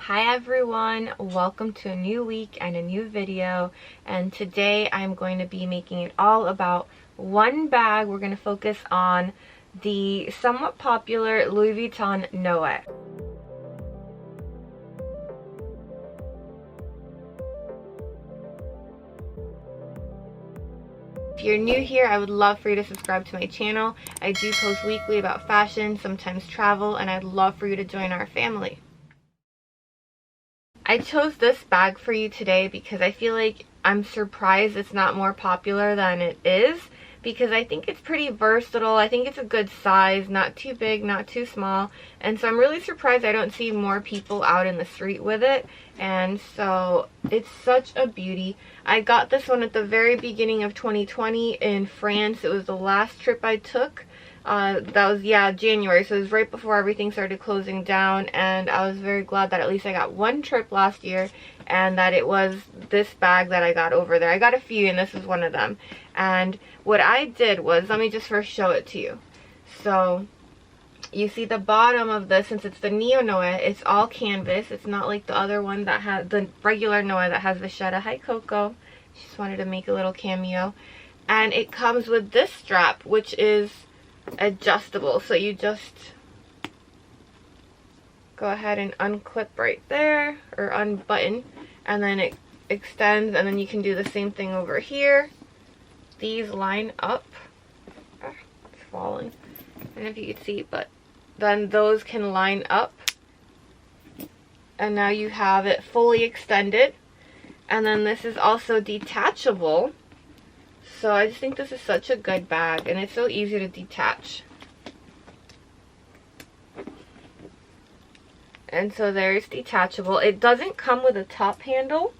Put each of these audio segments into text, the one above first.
Hi everyone, welcome to a new week and a new video, and today I'm going to be making it all about one bag. We're going to focus on the somewhat popular Louis Vuitton-Noe. If you're new here, I would love for you to subscribe to my channel. I do post weekly about fashion, sometimes travel, and I'd love for you to join our family. I chose this bag for you today because I feel like I'm surprised it's not more popular than it is, because I think it's pretty versatile. I think it's a good size, not too big, not too small, and so I'm really surprised I don't see more people out in the street with it. And so it's such a beauty. I got this one at the very beginning of 2020 in France. It was the last trip I took. That was, January, so it was right before everything started closing down, and I was very glad that at least I got one trip last year and that it was this bag that I got over there. I got a few and this is one of them. And what I did was, let me just first show it to you. So you see the bottom of this, since it's the Neo Noe, it's all canvas. It's not like the other one that has the regular Noe that has the Shetta. Hi Coco, just wanted to make a little cameo. And it comes with this strap, which is adjustable, so you just go ahead and unclip right there, or unbutton, and then it extends, and then you can do the same thing over here. These line up. It's falling, I don't know if you can see, but then those can line up, and now you have it fully extended. And then this is also detachable. So I just think this is such a good bag, and it's so easy to detach. And so there's detachable. It doesn't come with a top handle,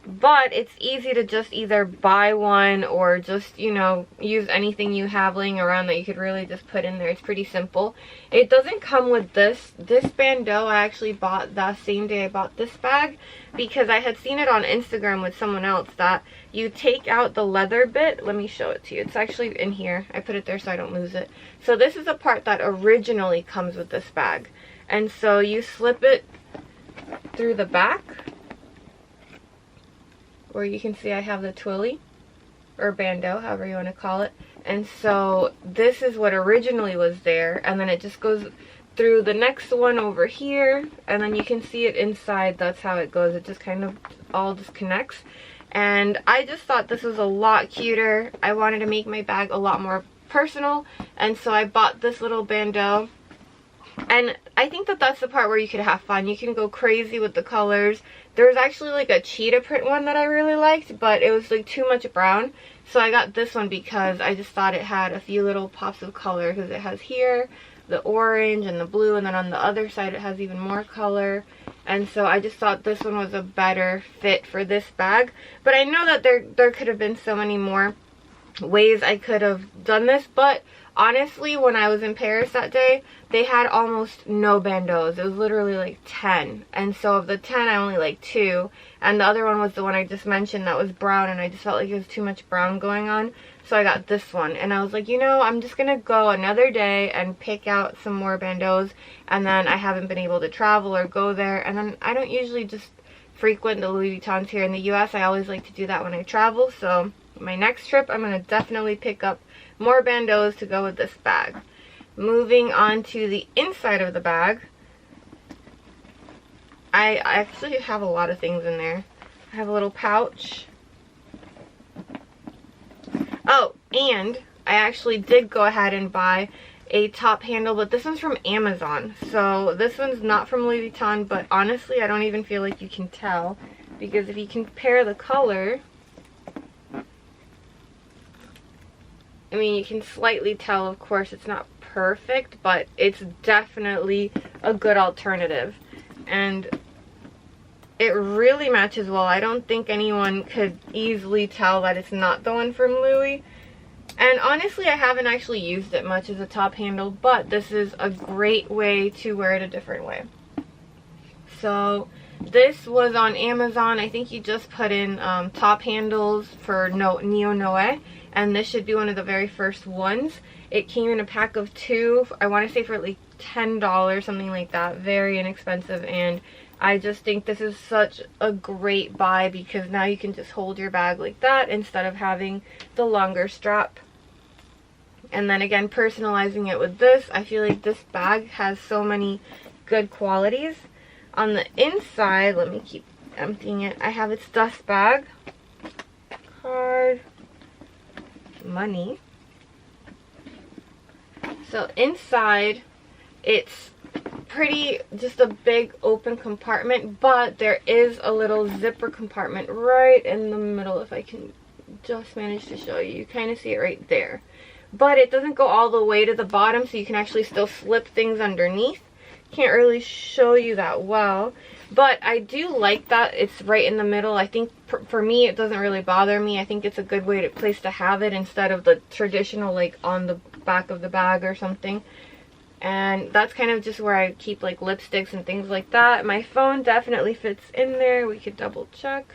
but it's easy to just either buy one or just, you know, use anything you have laying around that you could really just put in there. It's pretty simple. It doesn't come with this bandeau. I actually bought that same day I bought this bag, because I had seen it on Instagram with someone else that you take out the leather bit. Let me show it to you. It's actually in here. I put it there so I don't lose it. So this is a part that originally comes with this bag. And so you slip it through the back, where you can see I have the twilly, or bandeau, however you want to call it. And so this is what originally was there, and then it just goes through the next one over here, and then you can see it inside. That's how it goes. It just kind of all disconnects. And I just thought this was a lot cuter. I wanted to make my bag a lot more personal, and so I bought this little bandeau. And I think that that's the part where you could have fun. You can go crazy with the colors. There's actually like a cheetah print one that I really liked, but it was like too much brown. So I got this one because I just thought it had a few little pops of color, because it has here the orange and the blue, and then on the other side it has even more color. And so I just thought this one was a better fit for this bag. But I know that there could have been so many more ways I could have done this, but honestly, when I was in Paris that day, they had almost no bandeaus. It was literally like 10. And so of the 10, I only liked 2. And the other one was the one I just mentioned that was brown, and I just felt like there was too much brown going on. So I got this one. And I was like, you know, I'm just going to go another day and pick out some more bandeaus. And then I haven't been able to travel or go there. And then I don't usually just frequent the Louis Vuittons here in the US. I always like to do that when I travel. So my next trip, I'm going to definitely pick up more bandeaus to go with this bag. Moving on to the inside of the bag, I actually have a lot of things in there. I have a little pouch. Oh, and I actually did go ahead and buy a top handle, but this one's from Amazon. So this one's not from Louis Vuitton, but honestly, I don't even feel like you can tell, because if you compare the color, I mean, you can slightly tell. Of course, it's not perfect, but it's definitely a good alternative. And it really matches well. I don't think anyone could easily tell that it's not the one from Louis. And honestly, I haven't actually used it much as a top handle, but this is a great way to wear it a different way. So this was on Amazon. I think you just put in top handles for Neo Noe, and this should be one of the very first ones. It came in a pack of 2, I want to say for like $10, something like that. Very inexpensive and I just think this is such a great buy because now you can just hold your bag like that instead of having the longer strap. And then again, personalizing it with this, I feel like this bag has so many good qualities. On the inside, let me keep emptying it. I have its dust bag, card, money. So inside, it's pretty, just a big open compartment, but there is a little zipper compartment right in the middle. If I can just manage to show you, you kind of see it right there. But it doesn't go all the way to the bottom, so you can actually still slip things underneath. Can't really show you that well, but I do like that it's right in the middle. I think for me, it doesn't really bother me. I think it's a good place to have it instead of the traditional like on the back of the bag or something. And that's kind of just where I keep like lipsticks and things like that. My phone definitely fits in there. We could double check.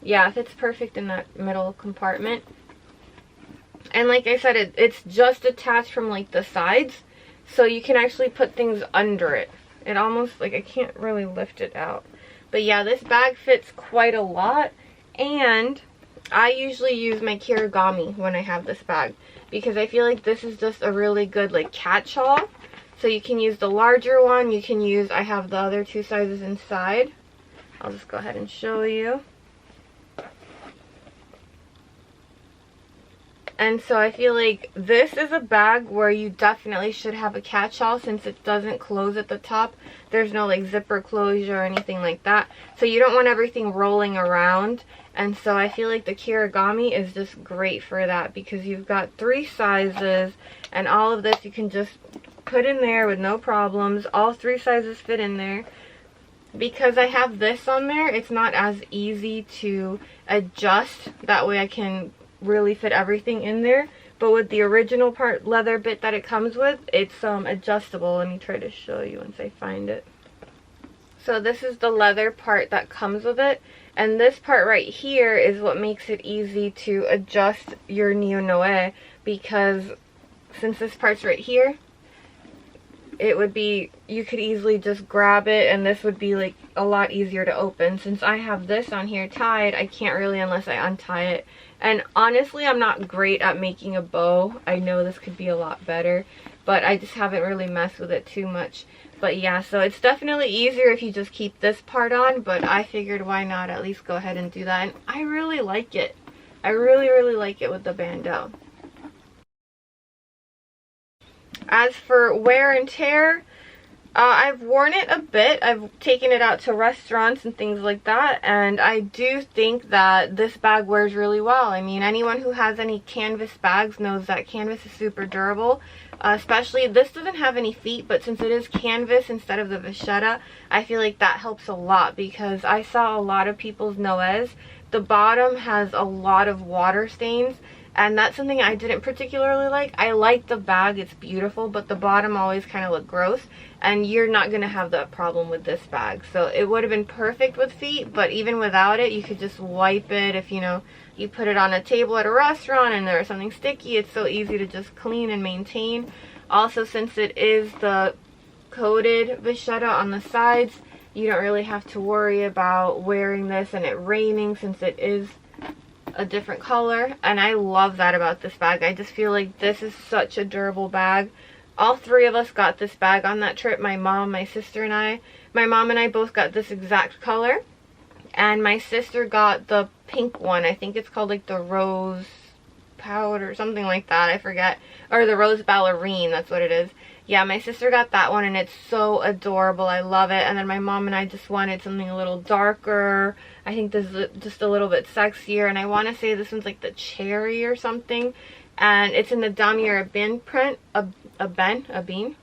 Yeah, it fits perfect in that middle compartment. And like I said, it's just attached from like the sides, so you can actually put things under it. It almost, like, I can't really lift it out. But yeah, this bag fits quite a lot, and I usually use my kirigami when I have this bag because I feel like this is just a really good like catch-all. So you can use the larger one, you can use, I have the other two sizes inside. I'll just go ahead and show you. And so I feel like this is a bag where you definitely should have a catch-all since it doesn't close at the top. There's no like zipper closure or anything like that. So you don't want everything rolling around. And so I feel like the kirigami is just great for that because you've got 3 sizes and all of this you can just put in there with no problems. All 3 sizes fit in there. Because I have this on there, it's not as easy to adjust. That way I can really fit everything in there, but with the original part leather bit that it comes with, it's adjustable. Let me try to show you once I find it. So this is the leather part that comes with it, and this part right here is what makes it easy to adjust your Neo Noe, because since this part's right here, it would be, you could easily just grab it and this would be like a lot easier to open. Since I have this on here tied, I can't really unless I untie it. And honestly, I'm not great at making a bow. I know this could be a lot better, but I just haven't really messed with it too much. But yeah, so it's definitely easier if you just keep this part on, but I figured why not at least go ahead and do that. And I really like it. I really like it with the bandeau. As for wear and tear, I've worn it a bit. I've taken it out to restaurants and things like that, and I do think that this bag wears really well. I mean, anyone who has any canvas bags knows that canvas is super durable. Especially, this doesn't have any feet, but since it is canvas instead of the vachetta, I feel like that helps a lot because I saw a lot of people's Noes. The bottom has a lot of water stains, and that's something I didn't particularly like. I like the bag, it's beautiful, but the bottom always kind of looked gross, and you're not going to have that problem with this bag. So it would have been perfect with feet, but even without it, you could just wipe it if, you know, you put it on a table at a restaurant and there's something sticky. It's so easy to just clean and maintain. Also, since it is the coated vachetta on the sides, you don't really have to worry about wearing this and it raining since it is a different color. And I love that about this bag. I just feel like this is such a durable bag. All 3 of us got this bag on that trip. My mom, my sister, and I. My mom and I both got this exact color. And my sister got the pink one. I think it's called like the rose powder, something like that. I forget. Or the rose ballerine, that's what it is. Yeah, my sister got that one and it's so adorable. I love it. And then my mom and I just wanted something a little darker. I think this is just a little bit sexier. And I want to say this one's like the cherry or something. And it's in the Damier Ebene print. Ebene.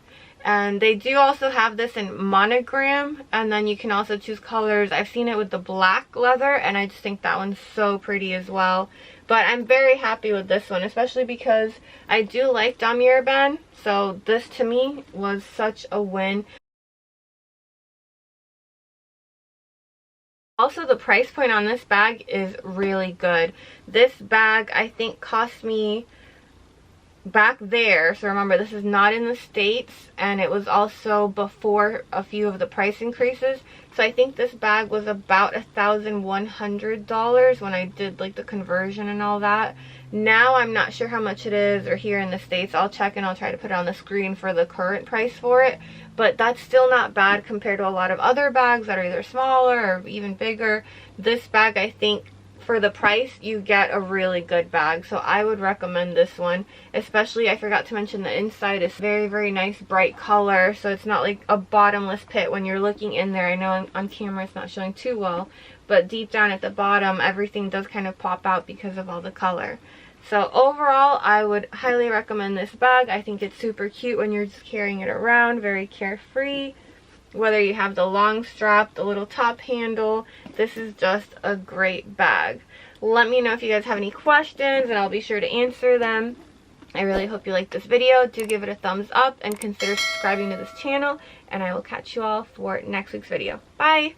And they do also have this in monogram. And then you can also choose colors. I've seen it with the black leather. And I just think that one's so pretty as well. But I'm very happy with this one, especially because I do like Damier Ebene. So this to me was such a win. Also, the price point on this bag is really good. This bag I think cost me back there, so remember this is not in the States, and it was also before a few of the price increases. So I think this bag was about $1,100 when I did like the conversion and all that. Now I'm not sure how much it is, or here in the States. I'll check and I'll try to put it on the screen for the current price for it. But that's still not bad compared to a lot of other bags that are either smaller or even bigger. This bag, I think, for the price, you get a really good bag. So I would recommend this one. Especially, I forgot to mention, the inside is very, very nice bright color. So it's not like a bottomless pit when you're looking in there. I know on camera it's not showing too well, but deep down at the bottom, everything does kind of pop out because of all the color. So overall, I would highly recommend this bag. I think it's super cute when you're just carrying it around, very carefree. Whether you have the long strap, the little top handle, this is just a great bag. Let me know if you guys have any questions, and I'll be sure to answer them. I really hope you liked this video. Do give it a thumbs up and consider subscribing to this channel, and I will catch you all for next week's video. Bye!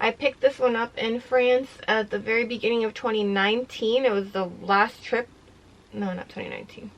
I picked this one up in France at the very beginning of 2019. It was the last trip. No, not 2019.